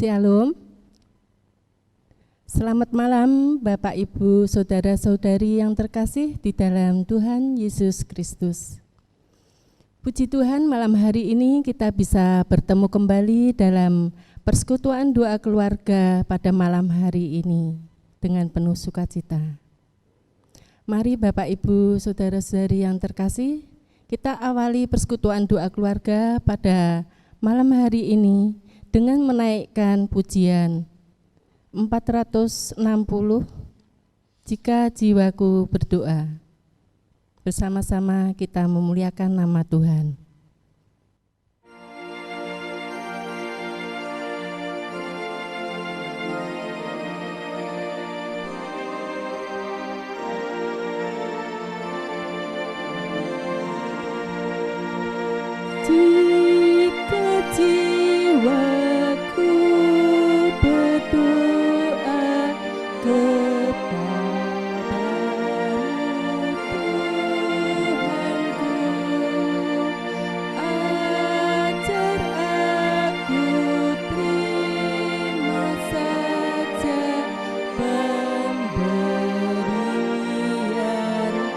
Shalom. Selamat malam Bapak Ibu Saudara-saudari yang terkasih di dalam Tuhan Yesus Kristus. Puji Tuhan, malam hari ini kita bisa bertemu kembali dalam persekutuan doa keluarga pada malam hari ini dengan penuh sukacita. Mari Bapak Ibu Saudara-saudari yang terkasih, kita awali persekutuan doa keluarga pada malam hari ini dengan menaikkan pujian 460, jika jiwaku berdoa. Bersama-sama kita memuliakan nama Tuhan. Jika jiwaku berdoa kepadamu Tuhanku, ajar aku terima saja pemberian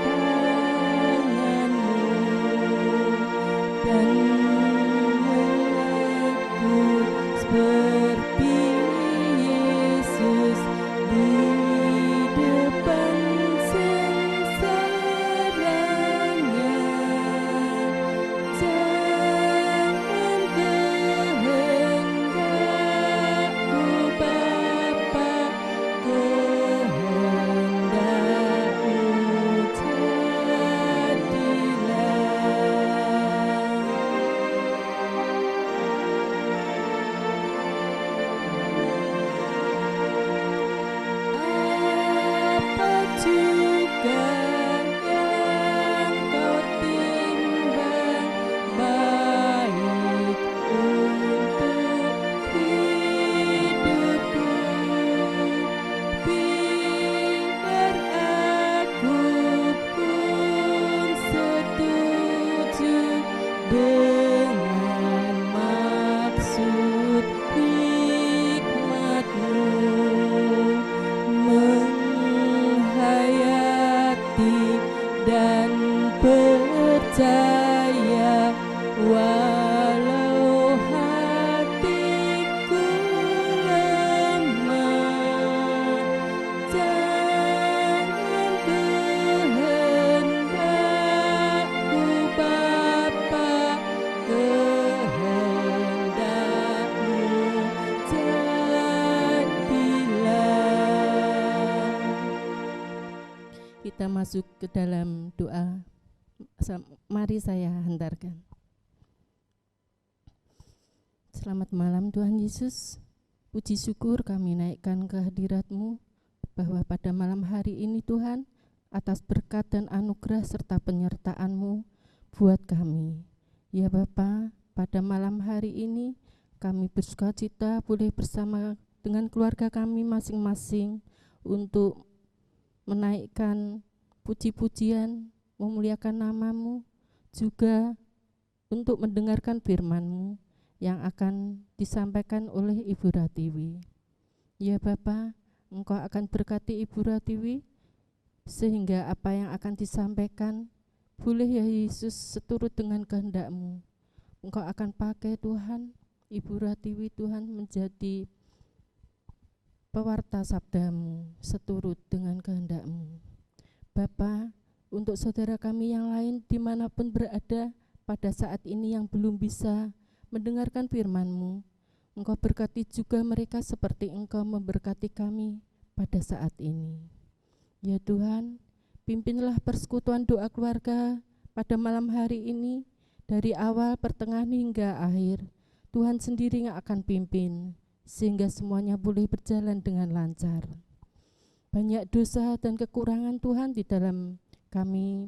tanganmu dan mengaku seperti Yesus di depan sengsaranya. Jangan kehendakku Bapa, kehendakmu jadilah. Apa juga yang kau timbang baik untuk hidupku, biar aku pun setuju dengan maksud hikmat-Mu, menghayati dan percaya walau hatiku lemah. Jangan kehendakku Bapa, kehendakmu jadilah. Kita masuk ke dalam doa. Mari saya hantarkan. Selamat malam Tuhan Yesus. Puji syukur kami naikkan kehadirat-Mu bahwa pada malam hari ini Tuhan, atas berkat dan anugerah serta penyertaan-Mu buat kami. Ya Bapa, pada malam hari ini kami bersukacita boleh bersama dengan keluarga kami masing-masing untuk menaikkan puji-pujian, memuliakan nama-Mu, juga untuk mendengarkan firman-Mu yang akan disampaikan oleh Ibu Ratiwi. Ya Bapa, Engkau akan berkati Ibu Ratiwi, sehingga apa yang akan disampaikan boleh ya Yesus seturut dengan kehendak-Mu. Engkau akan pakai Tuhan, Ibu Ratiwi Tuhan menjadi pewarta sabda-Mu seturut dengan kehendak-Mu. Bapa, untuk saudara kami yang lain dimanapun berada pada saat ini yang belum bisa mendengarkan firman-Mu, Engkau berkati juga mereka seperti Engkau memberkati kami pada saat ini. Ya Tuhan, pimpinlah persekutuan doa keluarga pada malam hari ini, dari awal, pertengahan hingga akhir. Tuhan sendiri yang akan pimpin, sehingga semuanya boleh berjalan dengan lancar. Banyak dosa dan kekurangan Tuhan di dalam kami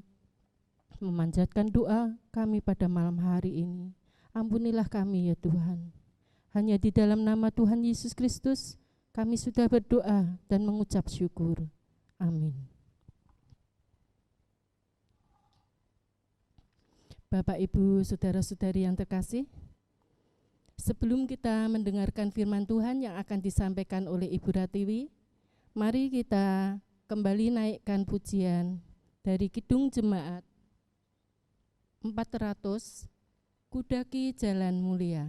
memanjatkan doa kami pada malam hari ini. Ampunilah kami ya Tuhan. Hanya di dalam nama Tuhan Yesus Kristus kami sudah berdoa dan mengucap syukur. Amin. Bapak, Ibu, saudara-saudari yang terkasih, Sebelum kita mendengarkan firman Tuhan yang akan disampaikan oleh Ibu Ratiwi, mari kita kembali naikkan pujian dari Kidung Jemaat 400, Kudaki Jalan Mulia.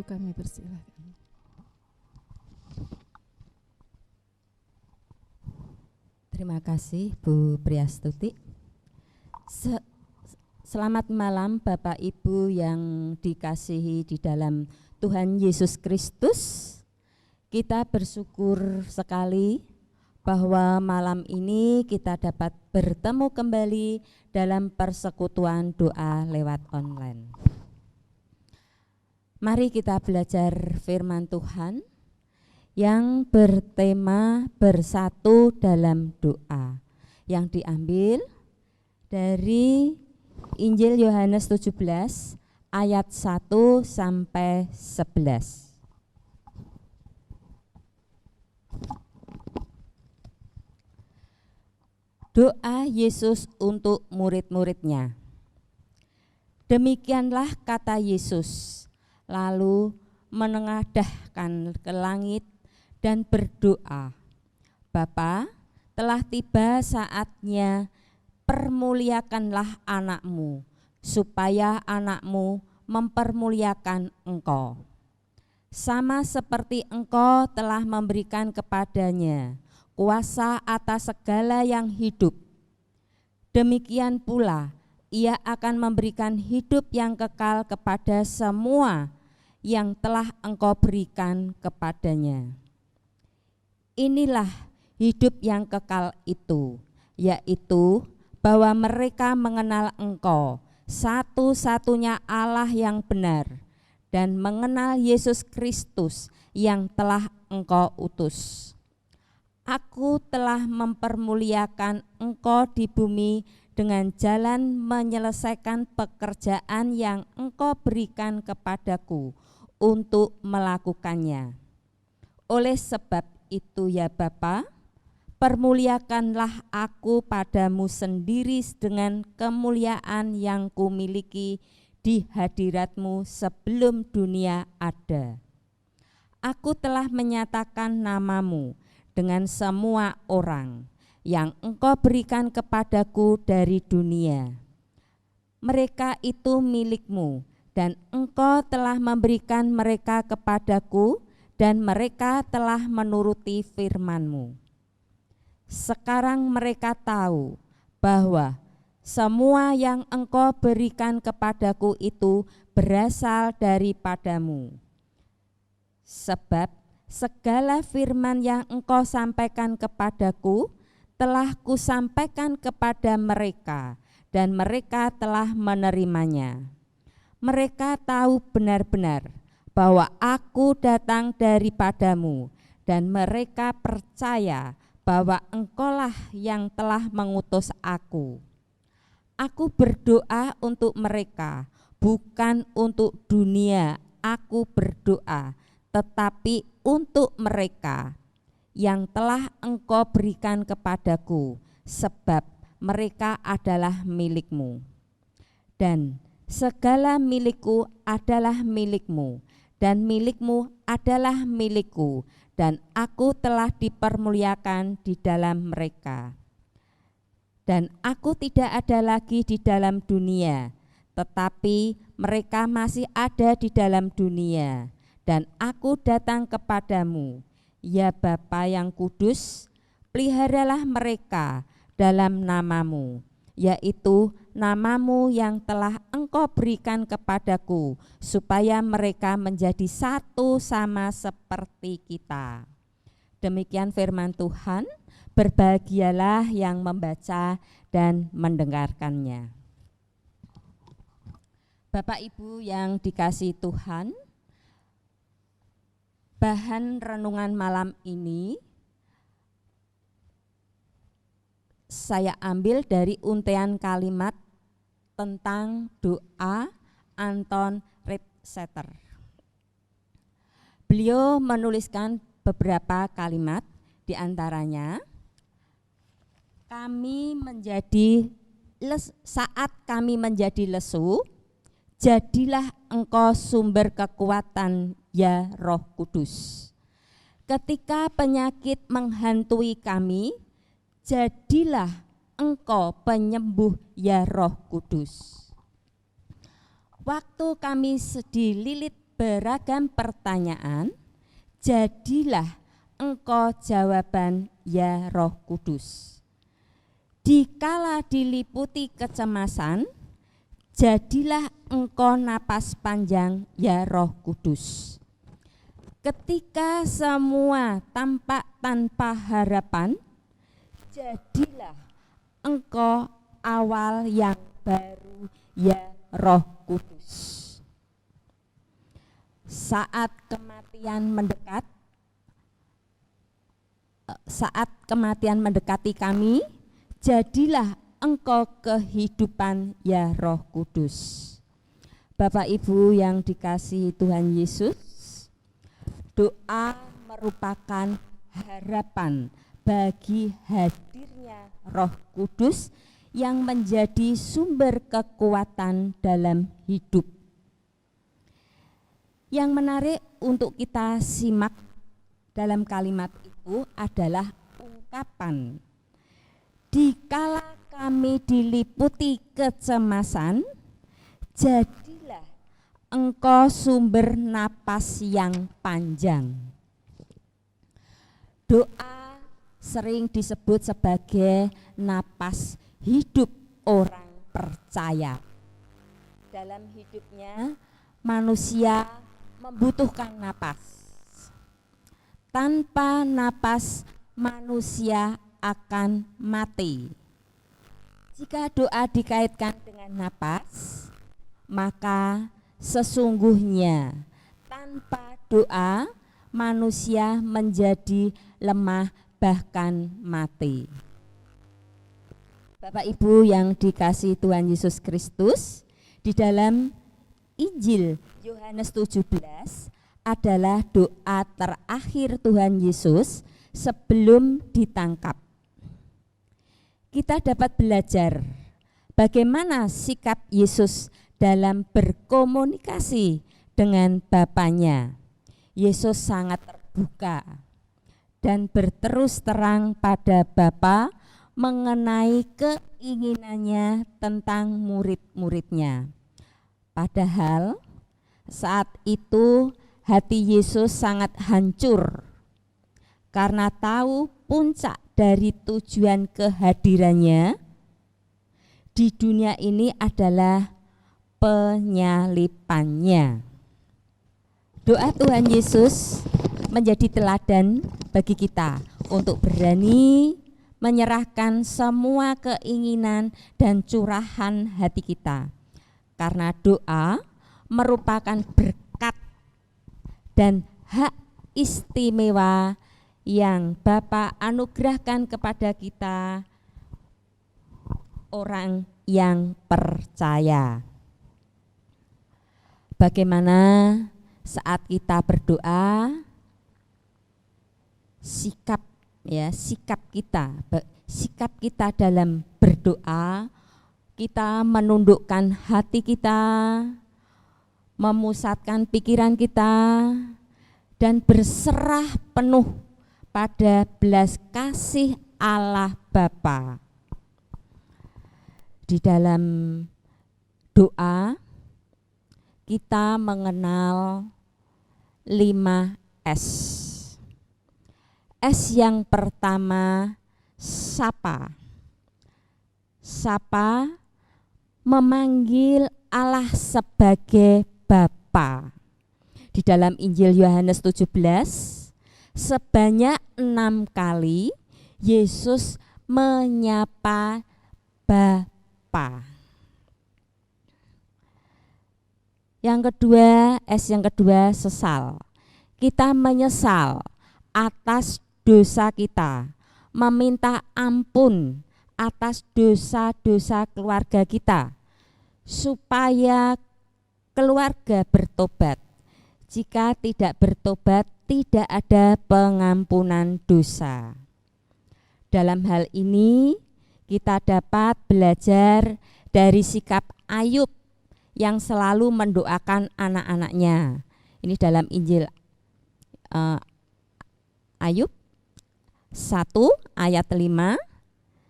Kami persilakan. Terima kasih Bu Priastuti. Selamat malam Bapak Ibu yang dikasihi di dalam Tuhan Yesus Kristus. Kita bersyukur sekali bahwa malam ini kita dapat bertemu kembali dalam persekutuan doa lewat online. Mari kita belajar firman Tuhan yang bertema bersatu dalam doa, yang diambil dari Injil Yohanes 17 ayat 1 sampai 11. Doa Yesus untuk murid-muridnya. Demikianlah kata Yesus, lalu menengadahkan ke langit dan berdoa, Bapa, telah tiba saatnya, permuliakanlah anakmu, supaya anakmu mempermuliakan engkau. Sama seperti engkau telah memberikan kepadanya kuasa atas segala yang hidup, demikian pula ia akan memberikan hidup yang kekal kepada semua yang telah engkau berikan kepadanya. Inilah hidup yang kekal itu, yaitu bahwa mereka mengenal engkau, satu-satunya Allah yang benar, dan mengenal Yesus Kristus yang telah engkau utus. Aku telah mempermuliakan engkau di bumi dengan jalan menyelesaikan pekerjaan yang engkau berikan kepadaku untuk melakukannya. Oleh sebab itu ya Bapa, permuliakanlah aku padamu sendiri dengan kemuliaan yang kumiliki di hadiratmu sebelum dunia ada. Aku telah menyatakan namamu dengan semua orang yang engkau berikan kepadaku dari dunia. Mereka itu milikmu, dan engkau telah memberikan mereka kepadaku, dan mereka telah menuruti firman-Mu. Sekarang mereka tahu bahwa semua yang engkau berikan kepadaku itu berasal daripadamu. Sebab segala firman yang engkau sampaikan kepadaku telah kusampaikan kepada mereka, dan mereka telah menerimanya. Mereka tahu benar-benar bahwa aku datang daripadamu, dan mereka percaya bahwa engkaulah yang telah mengutus aku. Aku berdoa untuk mereka, bukan untuk dunia aku berdoa, tetapi untuk mereka yang telah engkau berikan kepadaku, sebab mereka adalah milikmu. Dan segala milikku adalah milikmu, dan milikmu adalah milikku, dan aku telah dipermuliakan di dalam mereka. Dan aku tidak ada lagi di dalam dunia, tetapi mereka masih ada di dalam dunia, dan aku datang kepadamu. Ya Bapa yang kudus, peliharalah mereka dalam namamu, yaitu namamu yang telah engkau berikan kepadaku, supaya mereka menjadi satu sama seperti kita. Demikian firman Tuhan. Berbahagialah yang membaca dan mendengarkannya. Bapak Ibu yang dikasihi Tuhan, bahan renungan malam ini saya ambil dari untaian kalimat tentang doa Anton Ritzetter. Beliau menuliskan beberapa kalimat, di antaranya saat kami menjadi lesu, jadilah engkau sumber kekuatan ya Roh Kudus. Ketika penyakit menghantui kami, jadilah engkau penyembuh ya Roh Kudus. Waktu kami dililit beragam pertanyaan, jadilah engkau jawaban ya Roh Kudus. Dikala diliputi kecemasan, jadilah engkau napas panjang ya Roh Kudus. Ketika semua tampak tanpa harapan, jadilah engkau awal yang baru ya Roh Kudus. Saat kematian mendekati kami, jadilah engkau kehidupan ya Roh Kudus. Bapak Ibu yang dikasihi Tuhan Yesus, doa merupakan harapan bagi hadirnya Roh Kudus yang menjadi sumber kekuatan dalam hidup. Yang menarik untuk kita simak dalam kalimat itu adalah ungkapan, dikala kami diliputi kecemasan, jadilah engkau sumber napas yang panjang. Doa sering disebut sebagai napas hidup orang percaya. Dalam hidupnya manusia membutuhkan napas. Tanpa napas manusia akan mati. Jika doa dikaitkan dengan napas, maka sesungguhnya tanpa doa manusia menjadi lemah bahkan mati. Bapak Ibu yang dikasihi Tuhan Yesus Kristus, di dalam Injil Yohanes 17 adalah doa terakhir Tuhan Yesus sebelum ditangkap. Kita dapat belajar bagaimana sikap Yesus dalam berkomunikasi dengan Bapanya. Yesus sangat terbuka dan berterus terang pada Bapa mengenai keinginannya tentang murid-muridnya. Padahal saat itu hati Yesus sangat hancur karena tahu puncak dari tujuan kehadirannya di dunia ini adalah penyalipannya. Doa Tuhan Yesus menjadi teladan bagi kita untuk berani menyerahkan semua keinginan dan curahan hati kita. Karena doa merupakan berkat dan hak istimewa yang Bapa anugerahkan kepada kita, orang yang percaya. Bagaimana saat kita berdoa, sikap kita dalam berdoa, kita menundukkan hati kita, memusatkan pikiran kita, dan berserah penuh pada belas kasih Allah Bapa. Di dalam doa kita mengenal 5 S. S yang pertama, sapa. Sapa memanggil Allah sebagai Bapa. Di dalam Injil Yohanes 17, sebanyak 6 kali Yesus menyapa Bapa. Yang kedua, S yang kedua, sesal. Kita menyesal atas dosa kita, meminta ampun atas dosa-dosa keluarga kita, supaya keluarga bertobat. Jika tidak bertobat, tidak ada pengampunan dosa. Dalam hal ini, kita dapat belajar dari sikap Ayub yang selalu mendoakan anak-anaknya. Ini dalam Injil Ayub 1 ayat 5.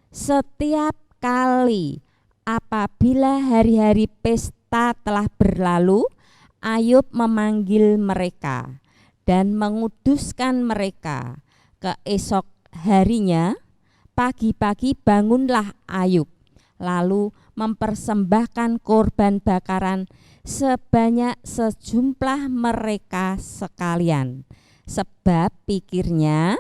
Setiap kali apabila hari-hari pesta telah berlalu, Ayub memanggil mereka dan menguduskan mereka. Keesok harinya, pagi-pagi bangunlah Ayub, lalu mempersembahkan korban bakaran sebanyak sejumlah mereka sekalian. Sebab pikirnya,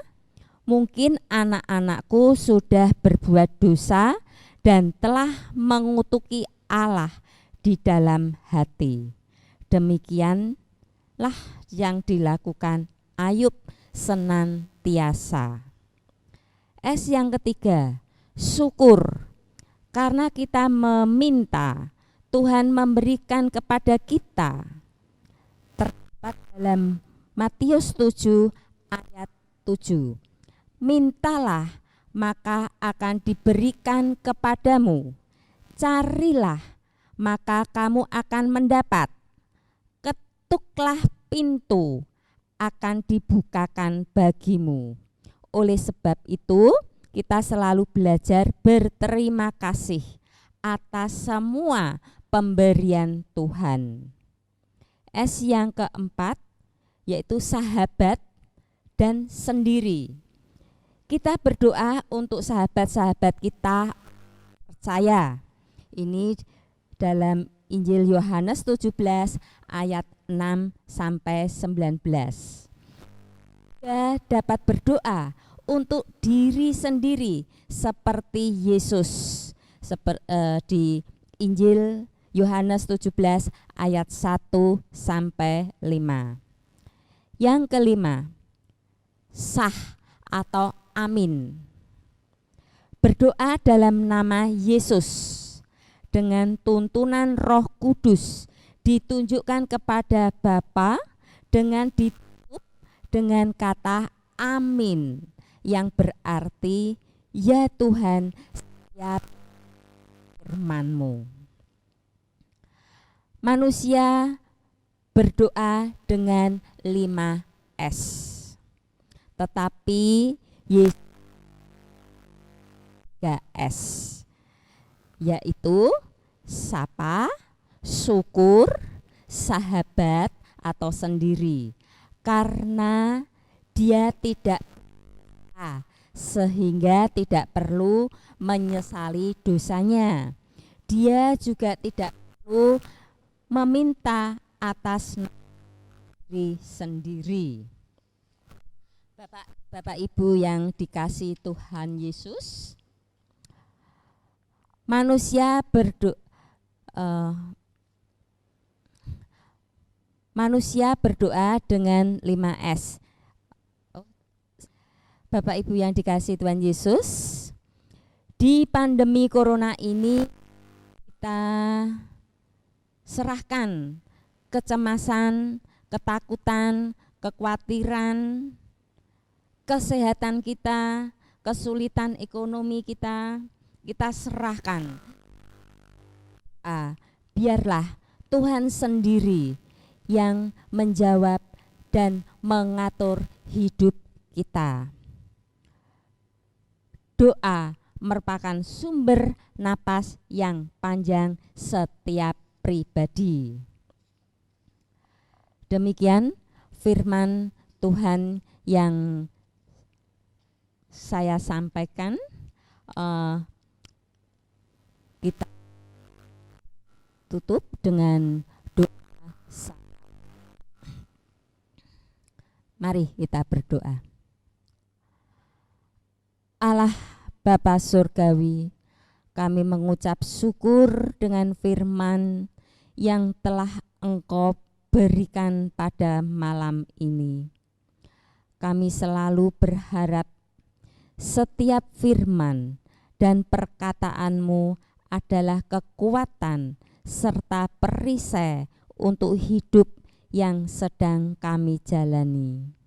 mungkin anak-anakku sudah berbuat dosa dan telah mengutuki Allah di dalam hati. Demikianlah yang dilakukan Ayub senantiasa. S yang ketiga, syukur. Karena kita meminta, Tuhan memberikan kepada kita. Terdapat dalam Matius 7 ayat 7. Mintalah, maka akan diberikan kepadamu. Carilah, maka kamu akan mendapat. Ketuklah pintu, akan dibukakan bagimu. Oleh sebab itu, kita selalu belajar berterima kasih atas semua pemberian Tuhan. S yang keempat, yaitu sahabat dan sendiri. Kita berdoa untuk sahabat-sahabat kita percaya. Ini dalam Injil Yohanes 17 ayat 6 sampai 19. Kita dapat berdoa untuk diri sendiri seperti Yesus di Injil Yohanes 17 ayat 1 sampai 5. Yang kelima, sah atau amin. Berdoa dalam nama Yesus dengan tuntunan Roh Kudus ditunjukkan kepada Bapa dengan ditutup dengan kata amin, yang berarti ya Tuhan, setiap firman-Mu. Manusia berdoa dengan 5 S. Tetapi Yesus 3 S, yaitu sapa, syukur, sahabat atau sendiri. Karena dia tidak sehingga tidak perlu menyesali dosanya. Dia juga tidak perlu meminta atas diri sendiri. Bapak Ibu yang dikasihi Tuhan Yesus, manusia berdoa dengan 5S. Bapak Ibu yang dikasihi Tuhan Yesus, di pandemi corona ini kita serahkan kecemasan, ketakutan, kekhawatiran, kesehatan kita, kesulitan ekonomi kita serahkan. Biarlah Tuhan sendiri yang menjawab dan mengatur hidup kita. Doa merupakan sumber napas yang panjang setiap pribadi. Demikian firman Tuhan yang saya sampaikan. Kita tutup dengan doa. Mari kita berdoa. Allah Bapa Surgawi, kami mengucap syukur dengan firman yang telah Engkau berikan pada malam ini. Kami selalu berharap setiap firman dan perkataanmu adalah kekuatan serta perisai untuk hidup yang sedang kami jalani.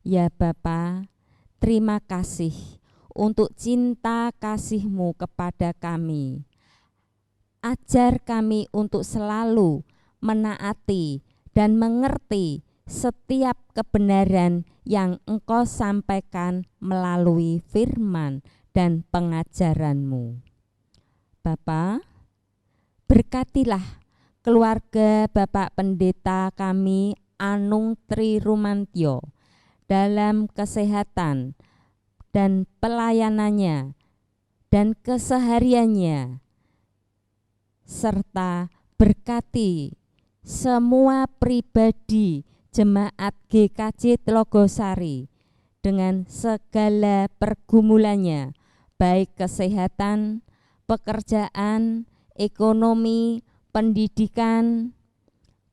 Ya Bapa, terima kasih untuk cinta kasih-Mu kepada kami. Ajar kami untuk selalu menaati dan mengerti setiap kebenaran yang Engkau sampaikan melalui firman dan pengajaran-Mu. Bapa, berkatilah keluarga Bapak Pendeta kami Anung Tri Rumantyo dalam kesehatan dan pelayanannya dan kesehariannya, serta berkati semua pribadi Jemaat GKJ Tlogosari dengan segala pergumulannya, baik kesehatan, pekerjaan, ekonomi, pendidikan,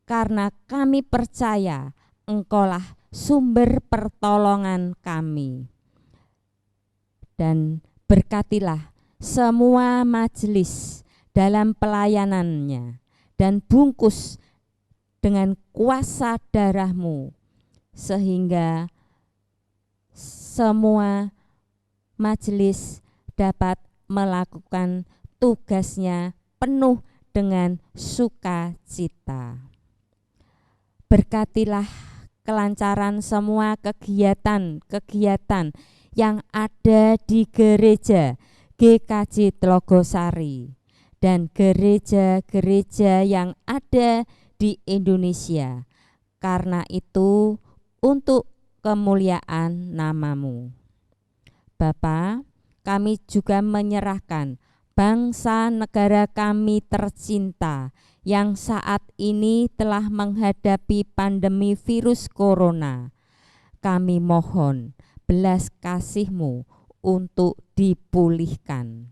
karena kami percaya Engkaulah sumber pertolongan kami. Dan berkatilah semua majelis dalam pelayanannya dan bungkus dengan kuasa darah-Mu, sehingga semua majelis dapat melakukan tugasnya penuh dengan sukacita. Berkatilah kelancaran semua kegiatan-kegiatan yang ada di gereja GKJ Tlogosari dan gereja-gereja yang ada di Indonesia, karena itu untuk kemuliaan nama-Mu. Bapa, kami juga menyerahkan bangsa negara kami tercinta yang saat ini telah menghadapi pandemi virus corona. Kami mohon belas kasih-Mu untuk dipulihkan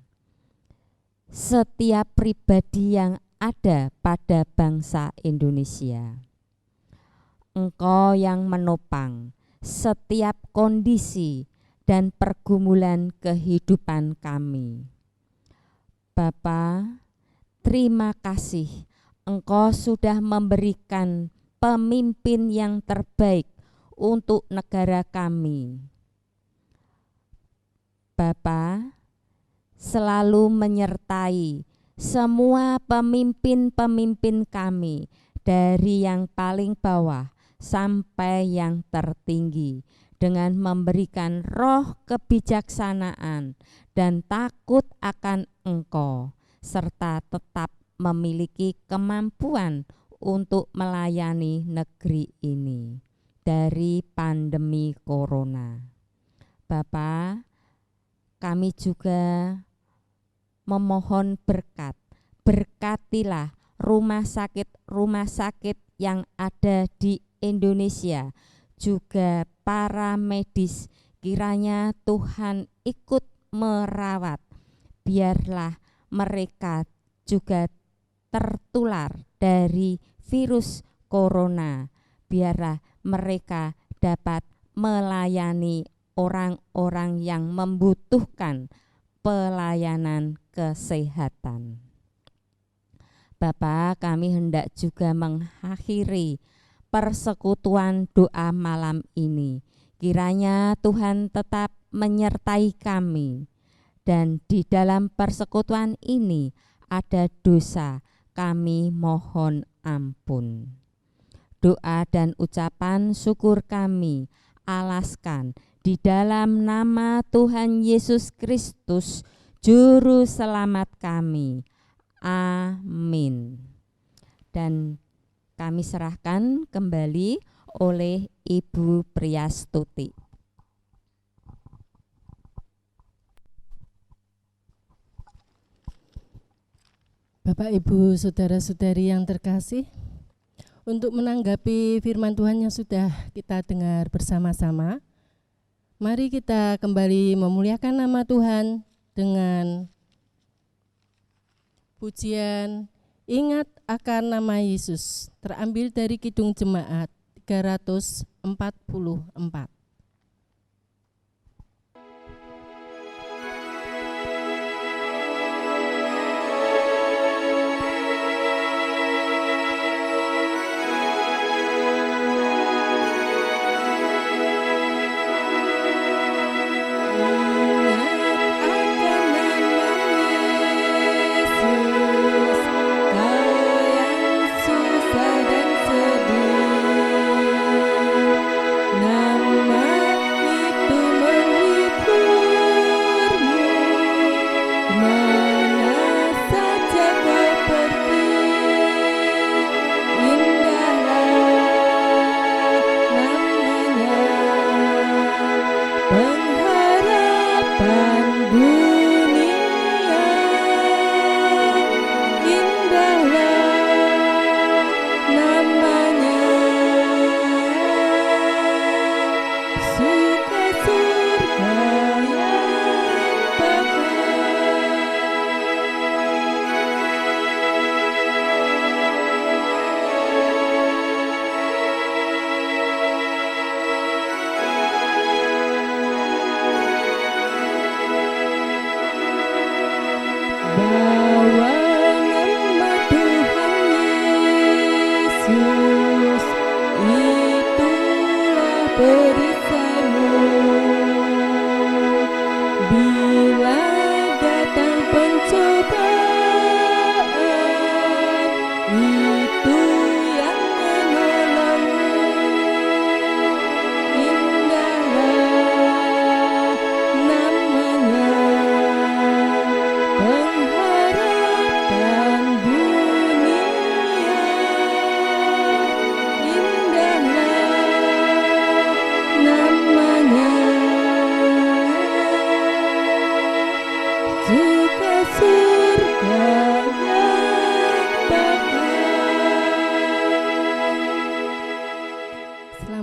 setiap pribadi yang ada pada bangsa Indonesia. Engkau yang menopang setiap kondisi dan pergumulan kehidupan kami. Bapa, terima kasih Engkau sudah memberikan pemimpin yang terbaik untuk negara kami. Bapa, selalu menyertai semua pemimpin-pemimpin kami, dari yang paling bawah sampai yang tertinggi, dengan memberikan roh kebijaksanaan dan takut akan Engkau, serta tetap memiliki kemampuan untuk melayani negeri ini dari pandemi corona. Bapa, kami juga memohon berkat. Berkatilah rumah sakit yang ada di Indonesia, juga para medis, kiranya Tuhan ikut merawat. Biarlah mereka juga tertular dari virus corona. Biarlah mereka dapat melayani orang-orang yang membutuhkan pelayanan kesehatan. Bapa, kami hendak juga mengakhiri persekutuan doa malam ini. Kiranya Tuhan tetap menyertai kami, dan di dalam persekutuan ini ada dosa, kami mohon ampun. Doa dan ucapan syukur kami alaskan di dalam nama Tuhan Yesus Kristus, Juru Selamat kami. Amin. Dan kami serahkan kembali oleh Ibu Priastuti. Bapak, Ibu, saudara-saudari yang terkasih, untuk menanggapi firman Tuhan yang sudah kita dengar bersama-sama, mari kita kembali memuliakan nama Tuhan dengan pujian Ingat Akan Nama Yesus, terambil dari Kidung Jemaat 344.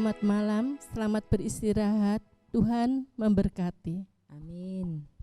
Selamat malam, selamat beristirahat. Tuhan memberkati. Amin.